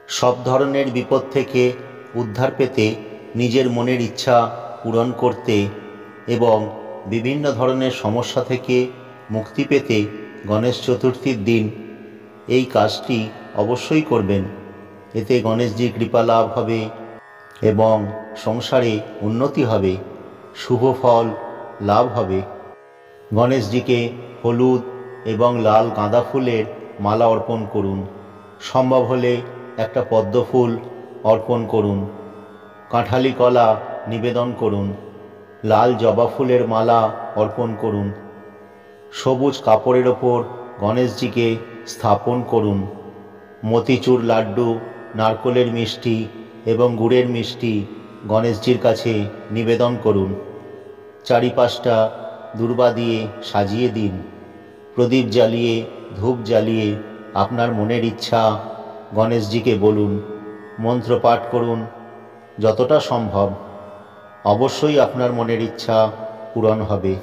সব ধরনের বিপদ থেকে উদ্ধার পেতে, নিজের মনের ইচ্ছা পূরণ করতে এবং বিভিন্ন ধরনের সমস্যা থেকে মুক্তি পেতে গণেশ চতুর্থীর দিন এই কাজটি অবশ্যই করবেন। এতে গণেশজির কৃপা লাভ হবে এবং সংসারে উন্নতি হবে, শুভ ফল লাভ হবে। গণেশজিকে হলুদ এবং লাল গাঁদা ফুলের মালা অর্পণ করুন। সম্ভব হলে একটা পদ্ম ফুল অর্পণ করুন। কাঁঠালি কলা নিবেদন করুন। লাল জবা ফুলের মালা অর্পণ করুন। সবুজ কাপড়ের ওপর গণেশজিকে স্থাপন করুন। মতিচুর লাড্ডু, নারকেলের মিষ্টি এবং গুড়ের মিষ্টি গণেশজির কাছে নিবেদন করুন। চারিপাশটা দূর্বা দিয়ে সাজিয়ে দিন। প্রদীপ জ্বালিয়ে, ধূপ জ্বালিয়ে আপনার মনের ইচ্ছা গণেশজিকে বলুন। মন্ত্র পাঠ করুন যতটা সম্ভব। অবশ্যই আপনার মনের ইচ্ছা পূরণ হবে।